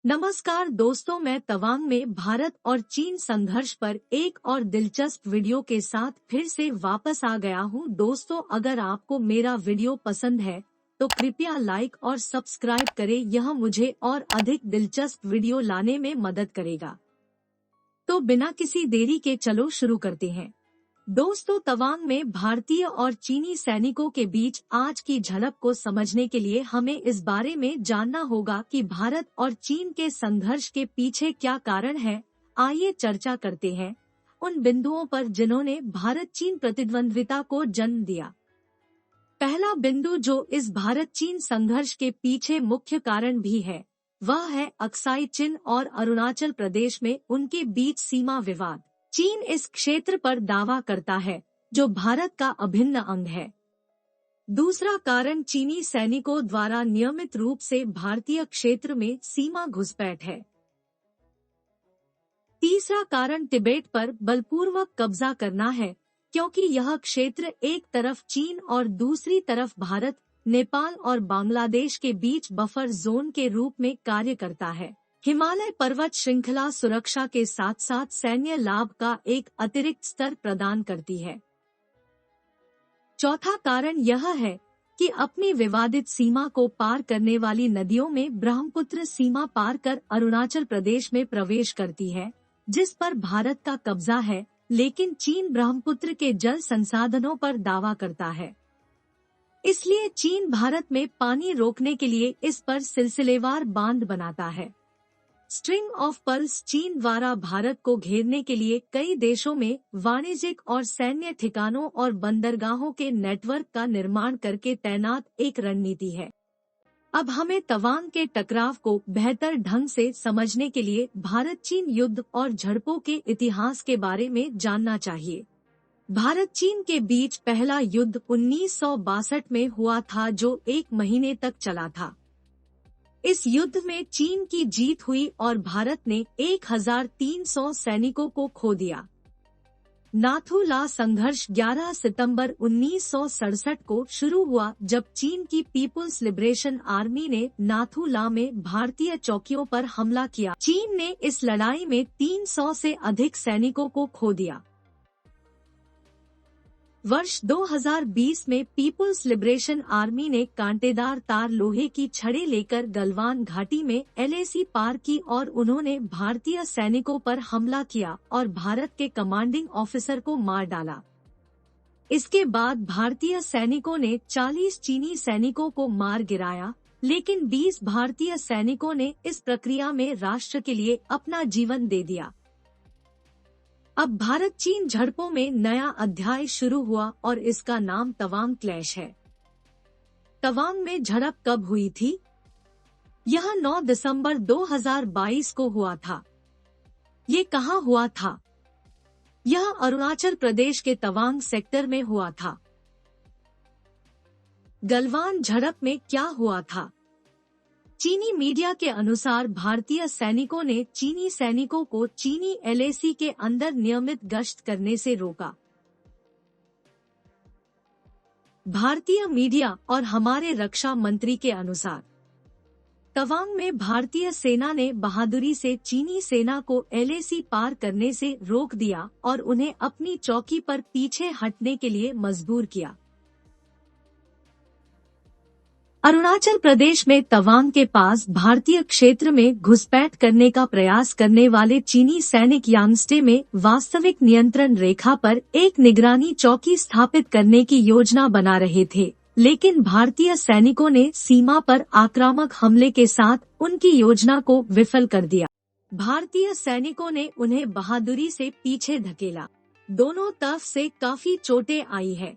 नमस्कार दोस्तों, मैं तवांग में भारत और चीन संघर्ष पर एक और दिलचस्प वीडियो के साथ फिर से वापस आ गया हूं। दोस्तों, अगर आपको मेरा वीडियो पसंद है तो कृपया लाइक और सब्सक्राइब करें, यह मुझे और अधिक दिलचस्प वीडियो लाने में मदद करेगा। तो बिना किसी देरी के चलो शुरू करते हैं। दोस्तों, तवांग में भारतीय और चीनी सैनिकों के बीच आज की झड़प को समझने के लिए हमें इस बारे में जानना होगा कि भारत और चीन के संघर्ष के पीछे क्या कारण है। आइए चर्चा करते हैं उन बिंदुओं पर जिन्होंने भारत चीन प्रतिद्वंद्विता को जन्म दिया। पहला बिंदु जो इस भारत चीन संघर्ष के पीछे मुख्य कारण भी है, वह है अक्साई चिन और अरुणाचल प्रदेश में उनके बीच सीमा विवाद। चीन इस क्षेत्र पर दावा करता है जो भारत का अभिन्न अंग है। दूसरा कारण चीनी सैनिकों द्वारा नियमित रूप से भारतीय क्षेत्र में सीमा घुसपैठ है। तीसरा कारण तिब्बत पर बलपूर्वक कब्जा करना है, क्योंकि यह क्षेत्र एक तरफ चीन और दूसरी तरफ भारत, नेपाल और बांग्लादेश के बीच बफर जोन के रूप में कार्य करता है। हिमालय पर्वत श्रृंखला सुरक्षा के साथ साथ सैन्य लाभ का एक अतिरिक्त स्तर प्रदान करती है। चौथा कारण यह है कि अपनी विवादित सीमा को पार करने वाली नदियों में ब्रह्मपुत्र सीमा पार कर अरुणाचल प्रदेश में प्रवेश करती है, जिस पर भारत का कब्जा है, लेकिन चीन ब्रह्मपुत्र के जल संसाधनों पर दावा करता है। इसलिए चीन भारत में पानी रोकने के लिए इस पर सिलसिलेवार बांध बनाता है। स्ट्रिंग ऑफ पर्ल्स चीन द्वारा भारत को घेरने के लिए कई देशों में वाणिज्यिक और सैन्य ठिकानों और बंदरगाहों के नेटवर्क का निर्माण करके तैनात एक रणनीति है। अब हमें तवांग के टकराव को बेहतर ढंग से समझने के लिए भारत चीन युद्ध और झड़पों के इतिहास के बारे में जानना चाहिए। भारत चीन के बीच पहला युद्ध 1962 में हुआ था, जो 1 महीने तक चला था। इस युद्ध में चीन की जीत हुई और भारत ने 1300 सैनिकों को खो दिया। नाथू ला संघर्ष 11 सितंबर 1967 को शुरू हुआ, जब चीन की पीपुल्स लिबरेशन आर्मी ने नाथू ला में भारतीय चौकियों पर हमला किया। चीन ने इस लड़ाई में 300 से अधिक सैनिकों को खो दिया। वर्ष 2020 में पीपुल्स लिबरेशन आर्मी ने कांटेदार तार लोहे की छड़ें लेकर गलवान घाटी में एलएसी पार की और उन्होंने भारतीय सैनिकों पर हमला किया और भारत के कमांडिंग ऑफिसर को मार डाला। इसके बाद भारतीय सैनिकों ने 40 चीनी सैनिकों को मार गिराया, लेकिन 20 भारतीय सैनिकों ने इस प्रक्रिया में राष्ट्र के लिए अपना जीवन दे दिया। अब भारत चीन झड़पों में नया अध्याय शुरू हुआ और इसका नाम तवांग क्लैश है। तवांग में झड़प कब हुई थी? यह 9 दिसंबर 2022 को हुआ था। ये कहाँ हुआ था? यह अरुणाचल प्रदेश के तवांग सेक्टर में हुआ था। गलवान झड़प में क्या हुआ था? चीनी मीडिया के अनुसार भारतीय सैनिकों ने चीनी सैनिकों को चीनी एलएसी के अंदर नियमित गश्त करने से रोका। भारतीय मीडिया और हमारे रक्षा मंत्री के अनुसार तवांग में भारतीय सेना ने बहादुरी से चीनी सेना को एलएसी पार करने से रोक दिया और उन्हें अपनी चौकी पर पीछे हटने के लिए मजबूर किया। अरुणाचल प्रदेश में तवांग के पास भारतीय क्षेत्र में घुसपैठ करने का प्रयास करने वाले चीनी सैनिक यांगस्टे में वास्तविक नियंत्रण रेखा पर एक निगरानी चौकी स्थापित करने की योजना बना रहे थे, लेकिन भारतीय सैनिकों ने सीमा पर आक्रामक हमले के साथ उनकी योजना को विफल कर दिया। भारतीय सैनिकों ने उन्हें बहादुरी से पीछे धकेला। दोनों तरफ से काफी चोटें आई है।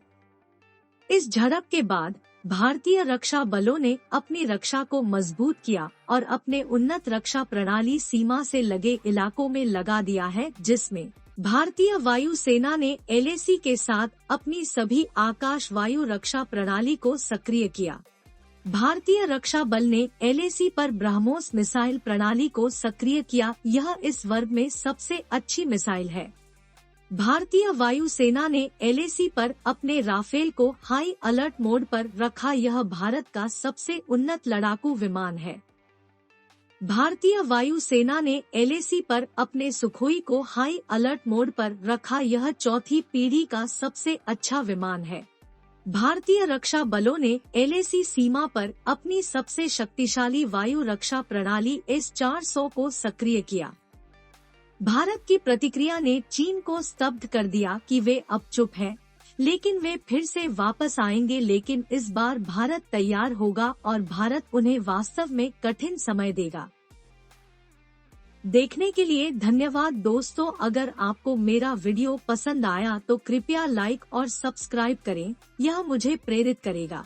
इस झड़प के बाद भारतीय रक्षा बलों ने अपनी रक्षा को मजबूत किया और अपने उन्नत रक्षा प्रणाली सीमा से लगे इलाकों में लगा दिया है, जिसमें भारतीय वायु सेना ने एलएसी के साथ अपनी सभी आकाश वायु रक्षा प्रणाली को सक्रिय किया। भारतीय रक्षा बल ने एलएसी पर ब्रह्मोस मिसाइल प्रणाली को सक्रिय किया। यह इस वर्ग में सबसे अच्छी मिसाइल है। भारतीय वायु सेना ने एलएसी पर अपने राफेल को हाई अलर्ट मोड पर रखा। यह भारत का सबसे उन्नत लड़ाकू विमान है। भारतीय वायुसेना ने LAC पर अपने सुखोई को हाई अलर्ट मोड पर रखा। यह चौथी पीढ़ी का सबसे अच्छा विमान है। भारतीय रक्षा बलों ने LAC सीमा पर अपनी सबसे शक्तिशाली वायु रक्षा प्रणाली S-400 को सक्रिय किया। भारत की प्रतिक्रिया ने चीन को स्तब्ध कर दिया कि वे अब चुप हैं, लेकिन वे फिर से वापस आएंगे। लेकिन इस बार भारत तैयार होगा और भारत उन्हें वास्तव में कठिन समय देगा। देखने के लिए धन्यवाद दोस्तों। अगर आपको मेरा वीडियो पसंद आया तो कृपया लाइक और सब्सक्राइब करें, यह मुझे प्रेरित करेगा।